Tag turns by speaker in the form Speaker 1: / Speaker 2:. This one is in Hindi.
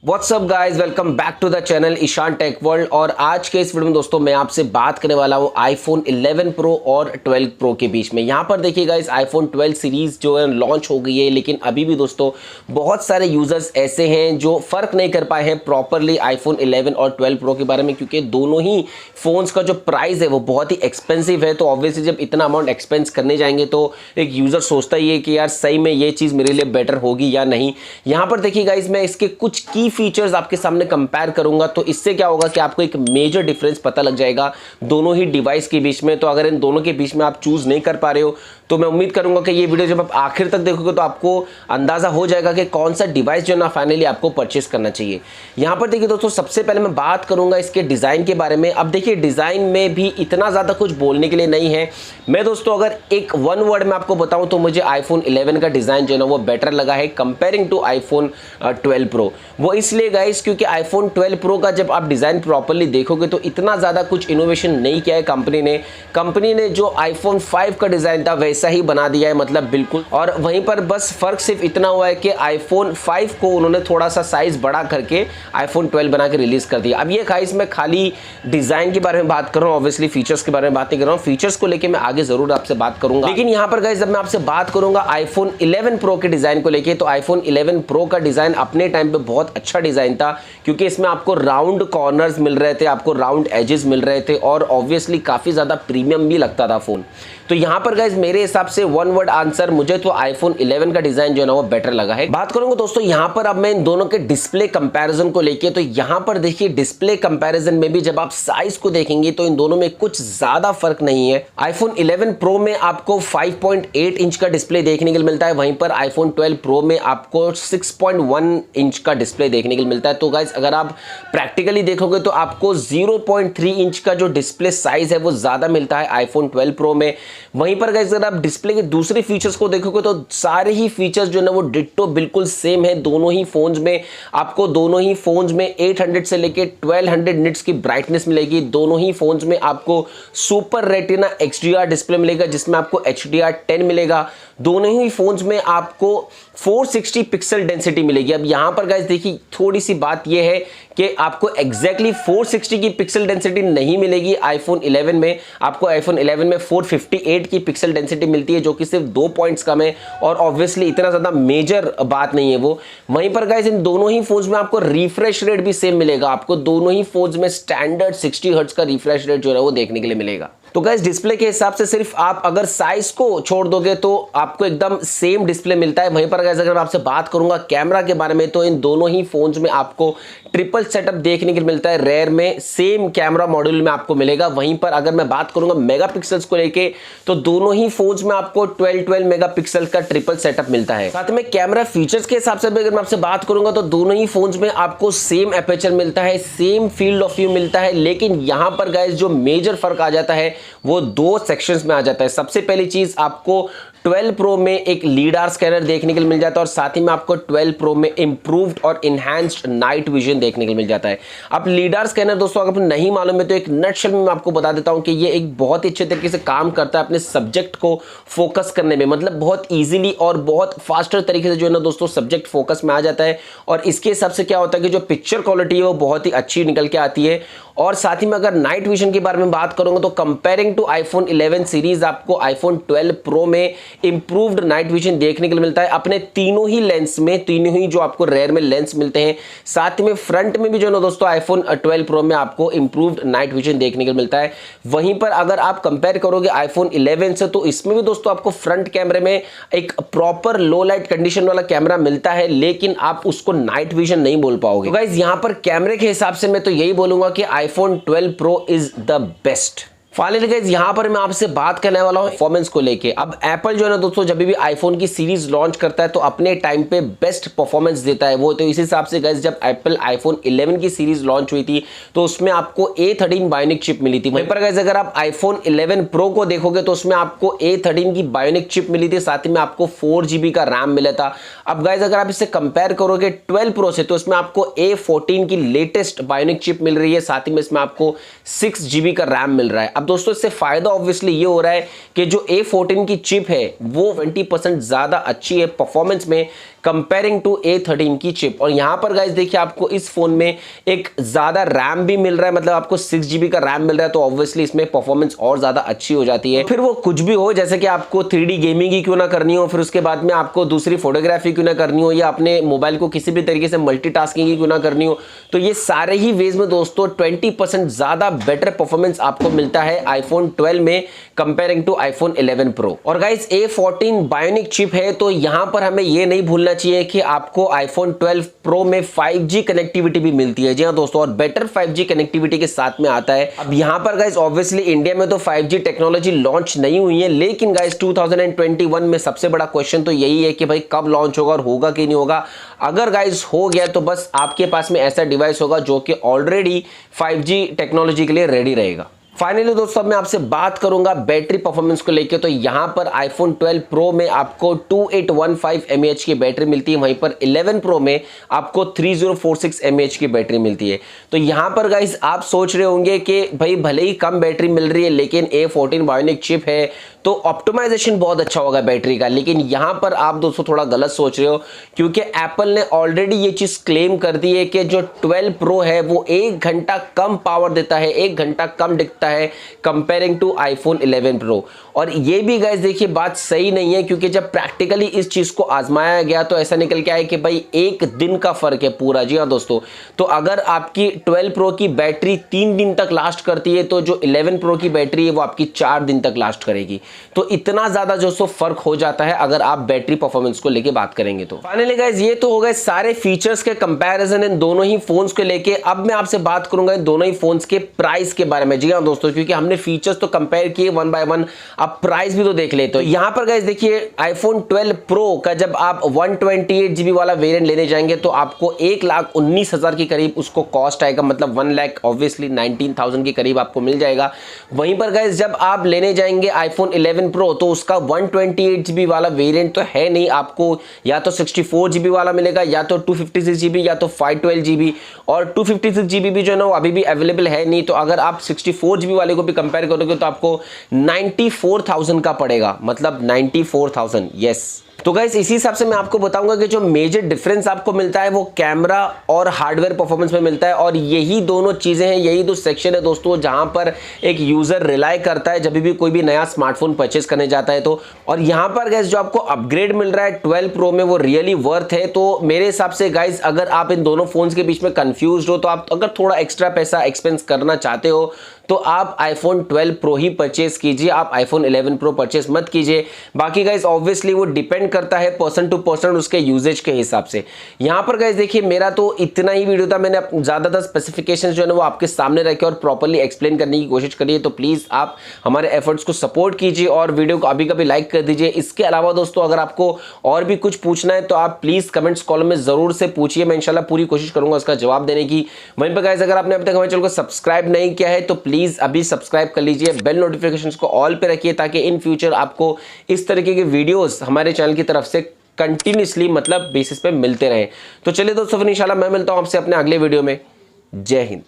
Speaker 1: WhatsApp guys, welcome back to the channel Ishan tech world. और आज के इस वीडियो में दोस्तों मैं आपसे बात करने वाला हूँ आईफोन 11 प्रो और 12 प्रो के बीच में। यहाँ पर देखिए गाइज, आईफोन 12 सीरीज जो है लॉन्च हो गई है, लेकिन अभी भी दोस्तों बहुत सारे यूजर्स ऐसे हैं जो फर्क नहीं कर पाए हैं प्रॉपरली आईफोन 11 और 12 प्रो के बारे में, क्योंकि दोनों ही फोन्स का जो प्राइस है वो बहुत ही एक्सपेंसिव है। तो ऑब्वियसली जब इतना अमाउंट एक्सपेंस करने जाएंगे तो एक यूजर सोचता ही है कि यार सही में ये चीज़ मेरे लिए बेटर होगी या नहीं। यहाँ पर देखिए गाइज, मैं इसके कुछ की फीचर्स आपके सामने कंपेयर करूंगा, तो इससे क्या होगा कि आपको एक मेजर डिफरेंस पता लग जाएगा दोनों ही डिवाइस के बीच में। तो अगर इन दोनों के बीच में आप चूज नहीं कर पा रहे हो तो मैं उम्मीद करूंगा कि ये वीडियो जब आप आखिर तक देखोगे तो आपको अंदाजा हो जाएगा कि कौन सा डिवाइस जो ना फाइनली आपको परचेस करना चाहिए। यहां पर देखिए दोस्तों, सबसे पहले मैं बात करूंगा इसके डिजाइन के बारे में। अब देखिए, डिजाइन में भी इतना ज्यादा कुछ बोलने के लिए नहीं है। मैं दोस्तों अगर एक वन वर्ड में आपको बताऊं तो मुझे आईफोन 11 का डिजाइन जो है ना वो बेटर लगा है कंपेयरिंग टू आईफोन 12 प्रो। वो इसलिए गाइस क्योंकि आईफोन 12 प्रो का जब आप डिजाइन प्रॉपर्ली देखोगे तो इतना ज्यादा कुछ इनोवेशन नहीं किया है कंपनी ने जो आईफोन 5 का डिजाइन था वैसा ही बना दिया है, मतलब बिल्कुल। और वहीं पर बस फर्क सिर्फ इतना हुआ है कि आईफोन 5 को उन्होंने थोड़ा सा साइज बड़ा करके आईफोन 12 बना के रिलीज कर दिया। अब ये गाइस मैं खाली डिजाइन के बारे में बात कर रहा हूँ, ऑब्वियसली फीचर्स के बारे में बात नहीं कर रहा हूँ। फीचर्स को लेकर मैं आगे जरूर आपसे बात करूंगा, लेकिन यहाँ पर गाइस जब मैं आपसे बात करूंगा आईफोन 11 प्रो के डिजाइन को लेकर, तो आईफोन 11 प्रो का डिजाइन अपने टाइम पे बहुत अच्छा डिजाइन था, क्योंकि इसमें आपको राउंड कॉर्नर्स मिल रहे थे, आपको राउंड एजेस मिल रहे थे और ऑब्वियसली काफी ज्यादा प्रीमियम भी लगता था फोन। तो यहां पर गाइस मेरे हिसाब से वन वर्ड आंसर, मुझे तो आईफोन 11 का डिजाइन जो है ना वो बेटर लगा है। बात करूंगा दोस्तों यहां पर अब मैं इन दोनों के डिस्प्ले कंपैरिजन को लेके, तो यहां पर देखिए डिस्प्ले कंपैरिजन में भी जब आप साइज को देखेंगे तो इन दोनों में कुछ ज्यादा फर्क नहीं है। आईफोन 11 प्रो में आपको 5.8 इंच का डिस्प्ले देखने को मिलता है, वहीं पर आईफोन 12 प्रो में आपको 6.1 इंच का डिस्प्ले देखने को मिलता है। तो गाइस अगर आप प्रैक्टिकली देखोगे तो आपको 0.3 इंच का जो डिस्प्ले साइज है वो ज्यादा मिलता है आईफोन 12 प्रो में। वहीं पर गाइस अगर आप डिस्प्ले के दूसरे फीचर्स को देखोगे तो सारे ही फीचर्स जो है वो डिट्टो बिल्कुल सेम है दोनों ही फोन्स में। आपको दोनों ही फोन्स में 800 से लेके 1200 निट्स की ब्राइटनेस मिलेगी। दोनों ही फोन्स में आपको सुपर रेटिना XDR डिस्प्ले मिलेगा, जिसमें आपको HDR10 मिलेगा। दोनों ही फोन्स में आपको 460 पिक्सल डेंसिटी मिलेगी। अब यहां पर गाइस देखिए थोड़ी सी बात यह है कि आपको एग्जैक्टली 460 की पिक्सल डेंसिटी नहीं मिलेगी आईफोन 11 में। आपको आईफोन 11 में 458 की पिक्सल डेंसिटी मिलती है, जो कि सिर्फ 2 पॉइंट्स कम है और ऑब्वियसली इतना ज्यादा मेजर बात नहीं है वो। वहीं पर गाइस इन दोनों ही फोन्स में आपको रिफ्रेश रेट भी सेम मिलेगा। आपको दोनों ही फोन्स में स्टैंडर्ड 60 हर्ट्ज का रिफ्रेश रेट जो है वो देखने के लिए मिलेगा। तो गाइस डिस्प्ले के हिसाब से सिर्फ आप अगर साइज को छोड़ दोगे तो आपको एकदम सेम डिस्प्ले मिलता है। वहीं पर गाइस अगर मैं आपसे बात करूंगा कैमरा के बारे में, तो इन दोनों ही फोन्स में आपको ट्रिपल सेटअप देखने को मिलता है। रेयर में सेम कैमरा मॉड्यूल में आपको मिलेगा। वहीं पर अगर मैं बात करूंगा मेगापिक्सल्स को लेके, तो दोनों ही फोन्स में आपको 12 मेगापिक्सल का ट्रिपल सेटअप मिलता है। साथ में कैमरा फीचर्स के हिसाब से भी अगर मैं आपसे बात करूंगा तो दोनों ही फोन्स में आपको सेम एपर्चर मिलता है, सेम फील्ड ऑफ व्यू मिलता है। लेकिन यहां पर गाइस जो मेजर फर्क आ जाता है वो दो सेक्शंस में आ जाता है। सबसे पहली चीज, आपको 12 प्रो में एक लीडार स्कैनर देखने के लिए मिल जाता है और साथ ही में आपको 12 प्रो में इंप्रूव्ड और इनहैंस्ड नाइट विजन देखने के लिए मिल जाता है। अब लीडार स्कैनर दोस्तों अगर नहीं मालूम है तो एक नटशेल में मैं आपको बता देता हूं कि ये एक बहुत ही अच्छे तरीके से काम करता है अपने सब्जेक्ट को फोकस करने में, मतलब बहुत ईजिली और बहुत फास्टर तरीके से जो है ना दोस्तों सब्जेक्ट फोकस में आ जाता है। और इसके हिसाब से क्या होता है कि जो पिक्चर क्वालिटी है वो बहुत ही अच्छी निकल के आती है। और साथ ही में अगर नाइट विजन के बारे में बात करूंगा तो कंपेयरिंग टू आईफोन 11 सीरीज आपको आईफोन 12 प्रो में इंप्रूव्ड नाइट विजन देखने के लिए मिलता है अपने तीनों ही लेंस में, तीनों ही जो आपको रेयर में लेंस मिलते हैं। साथ ही में फ्रंट में भी जो है ना दोस्तों आईफोन 12 प्रो में आपको इंप्रूव्ड नाइट विजन देखने के लिए मिलता है। वहीं पर अगर आप कंपेयर करोगे आईफोन 11 से तो इसमें भी दोस्तों आपको फ्रंट कैमरे में एक प्रॉपर लो लाइट कंडीशन वाला कैमरा मिलता है, लेकिन आप उसको नाइट विजन नहीं बोल पाओगे। तो गाइस यहां पर कैमरे के हिसाब से मैं तो यही बोलूंगा कि iPhone 12 pro is the best. Finally guys यहां पर मैं आपसे बात करने वाला हूं परफॉर्मेंस को लेके। अब एप्पल जो है ना दोस्तों जब भी आईफोन की सीरीज लॉन्च करता है तो अपने टाइम पे बेस्ट परफॉर्मेंस देता है वो। तो इस हिसाब से गाइस जब एप्पल आईफोन 11 की सीरीज लॉन्च हुई थी तो उसमें आपको A13 बायोनिक चिप मिली थी। वहीं पर गाइस अगर आप आईफोन 11 प्रो को देखोगे तो उसमें आपको A13 की बायोनिक चिप मिली थी, साथ ही में आपको 4 GB का रैम मिला था। अब गाइस अगर आप इसे कंपेयर करोगे 12 प्रो से तो इसमें आपको A14 की लेटेस्ट बायोनिक चिप मिल रही है, साथ ही में इसमें आपको 6 GB का रैम मिल रहा है। अब दोस्तों इससे फायदा ऑब्वियसली ये हो रहा है कि जो A14 की चिप है वो 20% ज्यादा अच्छी है परफॉर्मेंस में कंपेयरिंग टू A13 की चिप। और यहाँ पर गाइस देखिए आपको इस फोन में एक ज़्यादा रैम भी मिल रहा है, मतलब आपको 6 GB का रैम मिल रहा है, तो ऑब्वियसली इसमें परफॉर्मेंस और ज़्यादा अच्छी हो जाती है। फिर वो कुछ भी हो, जैसे कि आपको 3D गेमिंग ही क्यों ना करनी हो, फिर उसके बाद में आपको दूसरी फोटोग्राफी क्यों ना करनी हो, या अपने मोबाइल को किसी भी तरीके से मल्टीटास्किंग ही क्यों ना करनी हो, तो ये सारे ही वेज में दोस्तों 20% ज़्यादा बेटर परफॉर्मेंस आपको मिलता है आईफोन 12 में कंपेयरिंग टू आईफोन 11 प्रो। और गाइस A14 बायोनिक चिप है, तो यहां पर हमें यह नहीं भूलना चाहिए कि आपको आईफोन 12 प्रो में 5G कनेक्टिविटी भी मिलती है। जी हां दोस्तों, और बेटर 5G कनेक्टिविटी के साथ में आता है। अब यहां पर गाइस ऑब्वियसली इंडिया में तो 5G टेक्नोलॉजी लॉन्च नहीं हुई है, लेकिन गाइस 2021 में सबसे बड़ा क्वेश्चन तो यही है कि भाई कब लॉन्च होगा और होगा कि नहीं होगा। अगर गाइस हो गया तो बस आपके पास में ऐसा डिवाइस होगा जो कि ऑलरेडी 5G टेक्नोलॉजी के लिए रेडी रहेगा। फाइनली दोस्तों मैं आपसे बात करूंगा बैटरी परफॉर्मेंस को लेके, तो यहां पर आईफोन 12 प्रो में आपको 2815 mAh की बैटरी मिलती है, वहीं पर 11 प्रो में आपको 3046 mAh की बैटरी मिलती है। तो यहां पर गाइस आप सोच रहे होंगे कि भाई भले ही कम बैटरी मिल रही है लेकिन A14 बायोनिक चिप है तो ऑप्टिमाइजेशन बहुत अच्छा होगा बैटरी का, लेकिन यहां पर आप दोस्तों थोड़ा गलत सोच रहे हो, क्योंकि एप्पल ने ऑलरेडी ये चीज क्लेम कर दी है कि जो 12 प्रो है वो 1 घंटा कम पावर देता है, 1 घंटा कम दिखता है कंपेयरिंग टू आईफोन 11 प्रो। और ये भी गाइस देखिए बात सही नहीं है, क्योंकि जब प्रैक्टिकली इस चीज को आजमाया गया तो ऐसा निकल के आया कि भाई 1 दिन का फर्क है पूरा। जी हाँ दोस्तों, तो अगर आपकी 12 प्रो की बैटरी 3 दिन तक लास्ट करती है तो जो 11 प्रो की बैटरी है वो आपकी 4 दिन तक लास्ट करेगी। तो इतना ज्यादा जो सो फर्क हो जाता है अगर आप बैटरी परफॉर्मेंस को लेके बात करेंगे तो। फाइनली गाइस ये तो हो गए सारे फीचर्स के कंपैरिजन इन दोनों ही फोन्स को लेके। अब मैं आपसे बात करूंगा इन दोनों ही फोन्स के प्राइस के बारे में। जी हाँ दोस्तों, क्योंकि हमने फीचर्स तो कंपेयर किए वन बाय वन, अब प्राइस भी तो देख लेते हो। यहां पर गाइस देखिए आईफोन 12 प्रो का जब आप 128 GB वाला वेरिएंट लेने जाएंगे तो आपको 1,19,000 के करीब उसको कॉस्ट आएगा, मतलब 1,19,000 के करीब आपको मिल जाएगा। वहीं पर गाइस जब आप लेने जाएंगे आईफोन 11 प्रो तो उसका 128 GB वाला वेरिएंट तो है नहीं, आपको या तो 64 GB वाला मिलेगा या तो 256 GB या तो 512 GB, और 256 GB भी जो है ना वो अभी भी अवेलेबल है नहीं। तो अगर आप 64 GB वाले को भी कंपेयर करोगे तो आपको 94,000 का पड़ेगा, मतलब 94,000। यस, तो गाइस इसी हिसाब से मैं आपको बताऊंगा कि जो मेजर डिफरेंस आपको मिलता है वो कैमरा और हार्डवेयर परफॉर्मेंस में मिलता है। और यही दोनों चीजें हैं, यही दो सेक्शन है दोस्तों जहां पर एक यूजर रिलाय करता है जब भी कोई भी नया स्मार्टफोन परचेस करने जाता है तो। और यहां पर गाइस जो आपको अपग्रेड मिल रहा है 12 प्रो में वो रियली वर्थ है। तो मेरे हिसाब से गाइस अगर आप इन दोनों फोन्स के बीच में कंफ्यूज हो, तो आप अगर थोड़ा एक्स्ट्रा पैसा एक्सपेंस करना चाहते हो तो आप आईफोन 12 प्रो ही परचेस कीजिए, आप आईफोन 11 प्रो परचेस मत कीजिए। बाकी गाइस ऑब्वियसली वो डिपेंड करता है पर्सन टू पर्सन उसके यूजेज के हिसाब से। यहां पर गाइस देखिए मेरा तो इतना ही वीडियो था, मैंने ज्यादातर स्पेसिफिकेशंस जो है ना वो आपके सामने रखे और प्रॉपर्ली एक्सप्लेन करने की कोशिश करिए। तो प्लीज आप हमारे एफर्ट्स को सपोर्ट कीजिए और वीडियो को अभी कभी लाइक कर दीजिए। इसके अलावा दोस्तों अगर आपको और भी कुछ पूछना है तो आप प्लीज कमेंट्स कॉलम में जरूर से पूछिए, मैं इंशाल्लाह पूरी कोशिश करूंगा उसका जवाब देने की। वहीं पर गाइस अगर आपने अभी तक हमारे चैनल को सब्सक्राइब नहीं किया है तो प्लीज अभी सब्सक्राइब कर लीजिए, बेल नोटिफिकेशंस को ऑल पे रखिए ताकि इन फ्यूचर आपको इस तरीके के वीडियोस हमारे चैनल की तरफ से कंटिन्यूअसली मतलब बेसिस पे मिलते रहे। तो चलिए दोस्तों फिर इंशाल्लाह मैं मिलता हूं आपसे अपने अगले वीडियो में। जय हिंद।